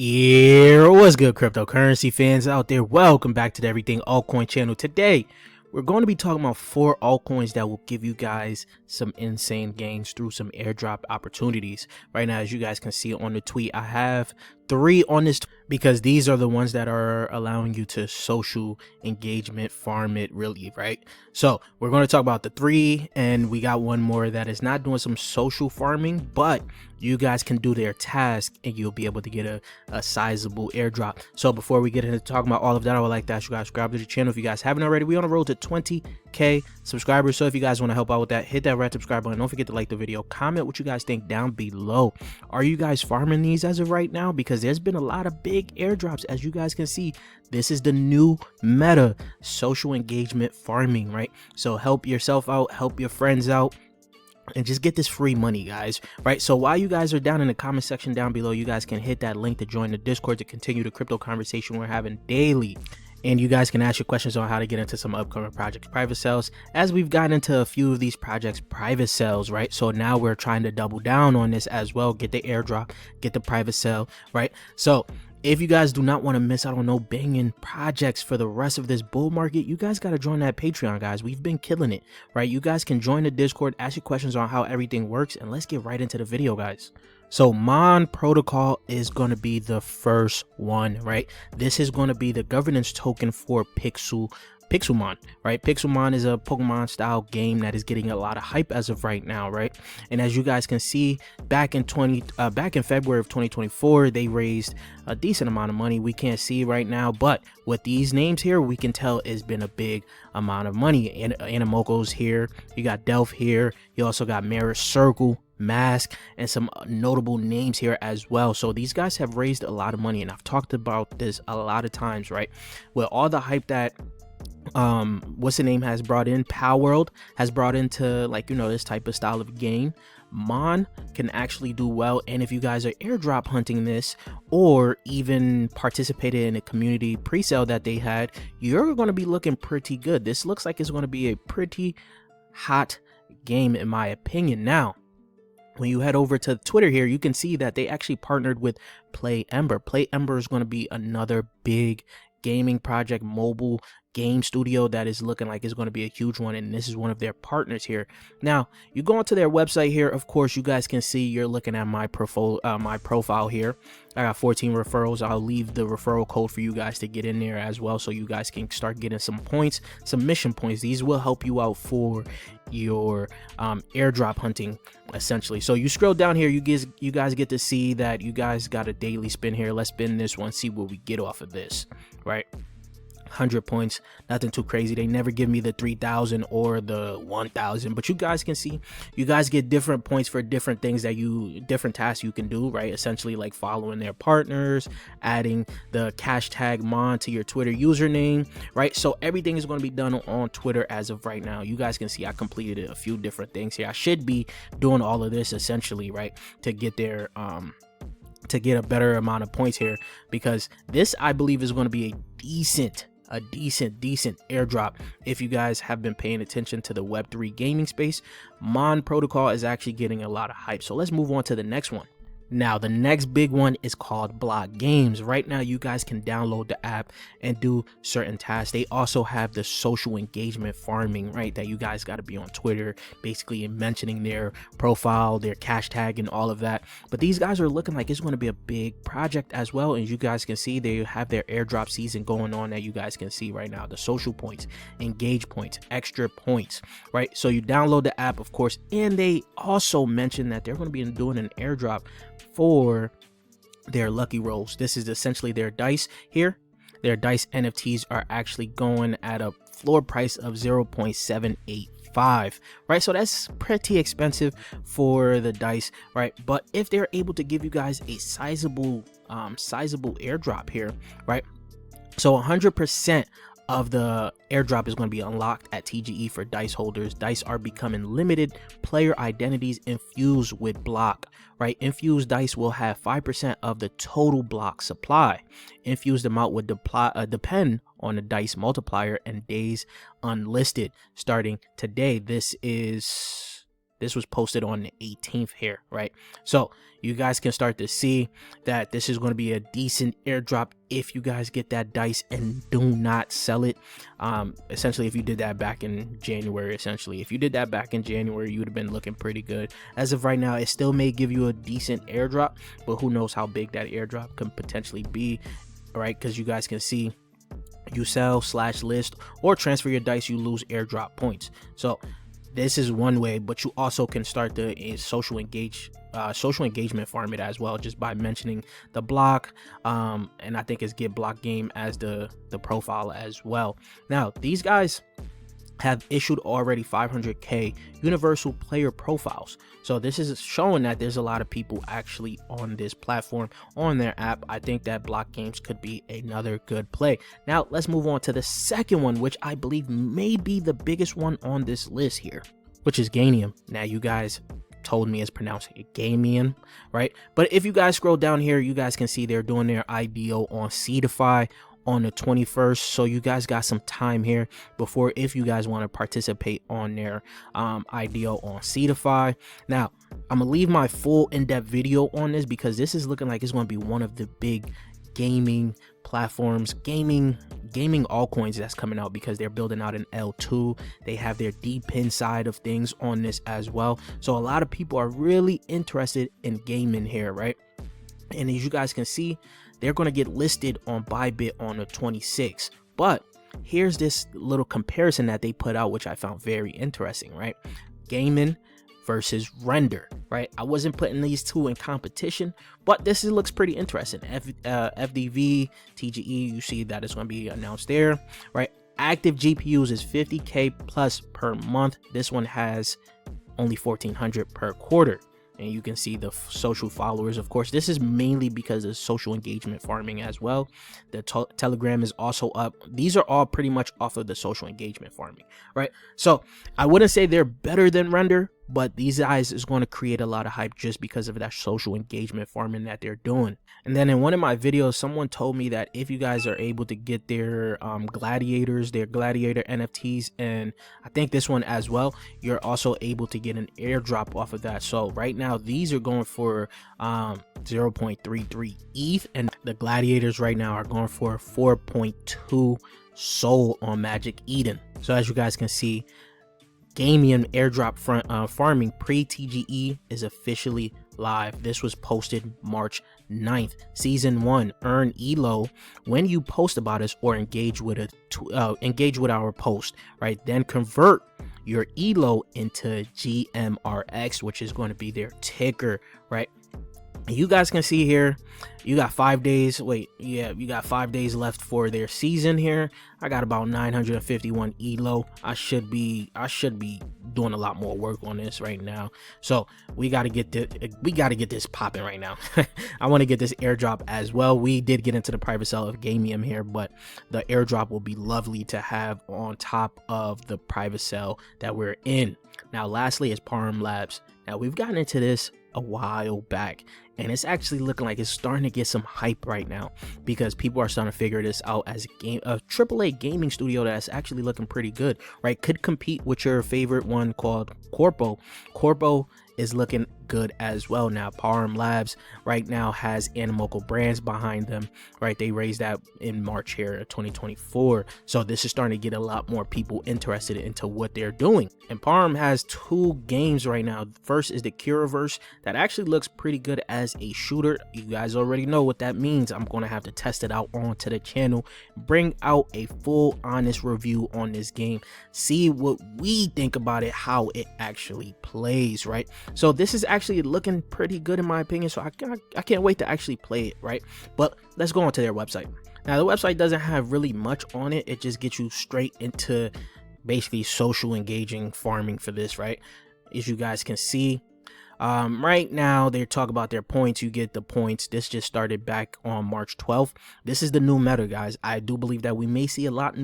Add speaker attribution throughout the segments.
Speaker 1: Yeah, what's good, cryptocurrency fans out there? Welcome back to the Everything Altcoin channel. Today, we're going to be talking about 4 altcoins that will give you guys some insane gains through some airdrop opportunities. Right now, as you guys can see on the tweet, I have 3 on this because these are the ones that are allowing you to social engagement farm it really, right? So we're going to talk about the 3, and we got one more that is not doing some social farming, but you guys can do their task and you'll be able to get a sizable airdrop. So before we get into talking about all of that, I would like to ask you guys to subscribe to the channel if you guys haven't already. We're on the road to 20k subscribers, so if you guys want to help out with that, hit that red subscribe button. Don't forget to like the video, comment what you guys think down below. Are you guys farming these as of right now? Because there's been a lot of big airdrops. As you guys can see, this is the new meta, social engagement farming, right? So help yourself out, help your friends out, and just get this free money, guys, right? So while you guys are down in the comment section down below, you guys can hit that link to join the Discord to continue the crypto conversation we're having daily. And you guys can ask your questions on how to get into some upcoming projects private sales, as we've gotten into a few of these projects private sales, right? So now we're trying to double down on this as well, get the airdrop, get the private sale, right? So if you guys do not want to miss out on no banging projects for the rest of this bull market, you guys got to join that Patreon, guys. We've been killing it, right? You guys can join the Discord, ask your questions on how everything works, and let's get right into the video, guys. So Pixelmon Protocol is going to be the first one, right? This is going to be the governance token for Pixelmon, right? Pixelmon is a Pokemon style game that is getting a lot of hype as of right now, right? And as you guys can see, back in February of 2024, they raised a decent amount of money. We can't see right now, but with these names here, we can tell it's been a big amount of money. And Animoko's here, you got Delph here, you also got Mirror Circle, Mask, and some notable names here as well. So these guys have raised a lot of money, and I've talked about this a lot of times, right? With all the hype that what's the name has brought in, PowerWorld has brought into, like, you know, this type of style of game, Mon can actually do well. And if you guys are airdrop hunting this or even participated in a community pre-sale that they had, you're going to be looking pretty good. This looks like it's going to be a pretty hot game in my opinion. Now, when you head over to Twitter here, you can see that they actually partnered with PlayEmber. PlayEmber is going to be another big gaming project, mobile game studio that is looking like it's going to be a huge one, and this is one of their partners here. Now you go onto their website here, of course you guys can see, you're looking at my profile here. I got 14 referrals. I'll leave the referral code for you guys to get in there as well, so you guys can start getting some points, some mission points. These will help you out for your airdrop hunting essentially. So you scroll down here, you guys get to see that you guys got a daily spin here. Let's spin this one, see what we get off of this, right? 100 points, nothing too crazy. They never give me the 3,000 or the 1,000, but you guys can see, you guys get different points for different things that different tasks you can do, right? Essentially like following their partners, adding the hashtag Mon to your Twitter username, right? So everything is going to be done on Twitter as of right now. You guys can see I completed a few different things here. I should be doing all of this essentially, right, to get their to get a better amount of points here, because this, I believe, is going to be a decent airdrop. If you guys have been paying attention to the Web3 gaming space, Pixelmon Protocol is actually getting a lot of hype. So let's move on to the next one. Now, the next big one is called BlockGames. Right now, you guys can download the app and do certain tasks. They also have the social engagement farming, right? That you guys got to be on Twitter, basically mentioning their profile, their hashtag, and all of that. But these guys are looking like it's going to be a big project as well. And you guys can see they have their airdrop season going on that you guys can see right now. The social points, engage points, extra points, right? So you download the app, of course, and they also mentioned that they're going to be doing an airdrop for their lucky rolls. This is essentially their dice here. Their dice NFTs are actually going at a floor price of 0.785, right? So that's pretty expensive for the dice, right? But if they're able to give you guys a sizable airdrop here, right? So 100% of the airdrop is going to be unlocked at TGE for dice holders. Dice are becoming limited player identities infused with block, right? Infused dice will have 5% of the total block supply. Infused amount would depend on the dice multiplier and days unlisted starting today. This is This was posted on the 18th here, right? So you guys can start to see that this is going to be a decent airdrop if you guys get that dice and do not sell it. Essentially, if you did that back in January, if you did that back in January, you would have been looking pretty good. As of right now, it still may give you a decent airdrop, but who knows how big that airdrop can potentially be, right? Because you guys can see you sell / list or transfer your dice, you lose airdrop points. So this is one way, but you also can start the social engagement farm it as well, just by mentioning the block, and I think it's get BlockGame as the profile as well. Now these guys have issued already 500k universal player profiles, so this is showing that there's a lot of people actually on this platform, on their app. I think that BlockGames could be another good play. Now let's move on to the second one, which I believe may be the biggest one on this list here, which is Ganium. Now you guys told me it's pronounced Gamium, right? But if you guys scroll down here, you guys can see they're doing their IDO on Seedify on the 21st, so you guys got some time here before, if you guys want to participate on their IDO on Seedify. Now I'm gonna leave my full in-depth video on this because this is looking like it's going to be one of the big gaming platforms, gaming altcoins that's coming out, because they're building out an L2. They have their DPIN side of things on this as well, so a lot of people are really interested in gaming here, right? And as you guys can see, they're going to get listed on Bybit on the 26th. But here's this little comparison that they put out, which I found very interesting, right? Gaming versus render, right? I wasn't putting these two in competition, but this looks pretty interesting. FDV, TGE, you see that it's going to be announced there, right? Active GPUs is 50k plus per month. This one has only 1400 per quarter. And you can see the social followers. Of course, this is mainly because of social engagement farming as well. The Telegram is also up. These are all pretty much off of the social engagement farming, right? So I wouldn't say they're better than render, but these guys is going to create a lot of hype just because of that social engagement farming that they're doing. And then in one of my videos, someone told me that if you guys are able to get their gladiators, their gladiator NFTs, and I think this one as well, you're also able to get an airdrop off of that. So right now these are going for 0.33 ETH, and the gladiators right now are going for 4.2 SOL on Magic Eden. So as you guys can see, Gamium airdrop farming pre-TGE is officially live. This was posted March 9th. Season 1, earn ELO when you post about us or engage with our post, right? Then convert your ELO into GMRX, which is going to be their ticker, right? You guys can see here, you got 5 days. You got 5 days left for their season here. I got about 951 ELO. I should be doing a lot more work on this right now. So we got to get this popping right now. I want to get this airdrop as well. We did get into the private sale of Gamium here, but the airdrop will be lovely to have on top of the private sale that we're in. Now lastly is Parm Labs. Now we've gotten into this a while back, and it's actually looking like it's starting to get some hype right now because people are starting to figure this out as a AAA gaming studio that's actually looking pretty good, right? Could compete with your favorite one called Corpo. Corpo is looking good as well. Now Parm Labs right now has Animoca Brands behind them, right? They raised that in March here of 2024, so this is starting to get a lot more people interested into what they're doing. And Parm has 2 games right now. First is the Curaverse, that actually looks pretty good as a shooter. You guys already know what that means. I'm going to have to test it out onto the channel, bring out a full honest review on this game, see what we think about it, how it actually plays, right? So this is actually looking pretty good in my opinion, so I can't wait to actually play it, right? But let's go on to their website. Now the website doesn't have really much on it. It just gets you straight into basically social engaging farming for this, right? As you guys can see, right now they talk about their points. You get the points. This just started back on March 12th. This is the new meta, guys. I do believe that we may see a lot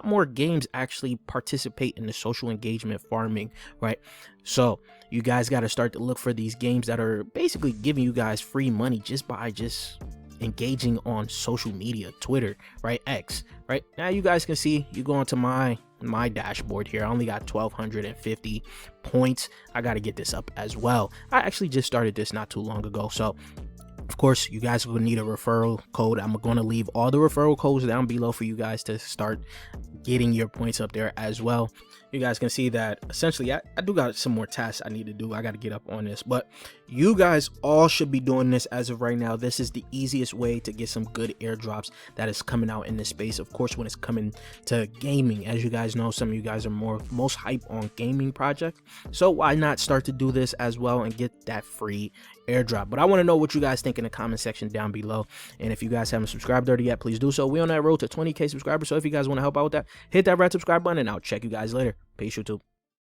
Speaker 1: more games actually participate in the social engagement farming, right? So you guys got to start to look for these games that are basically giving you guys free money just by engaging on social media, Twitter, right? X, right? Now you guys can see, you go into my my dashboard here. I only got 1,250 points. I got to get this up as well. I actually just started this not too long ago, so of course you guys will need a referral code. I'm going to leave all the referral codes down below for you guys to start getting your points up there as well. You guys can see that essentially I do got some more tasks I need to do. I got to get up on this, but you guys all should be doing this as of right now. This is the easiest way to get some good airdrops that is coming out in this space. Of course, when it's coming to gaming, as you guys know, some of you guys are most hype on gaming project, so why not start to do this as well and get that free airdrop? But I want to know what you guys think in the comment section down below, and if you guys haven't subscribed already yet, please do so. We on that road to 20k subscribers, so if you guys want to help out with that, hit that red subscribe button, and I'll check you guys later. Peace, YouTube.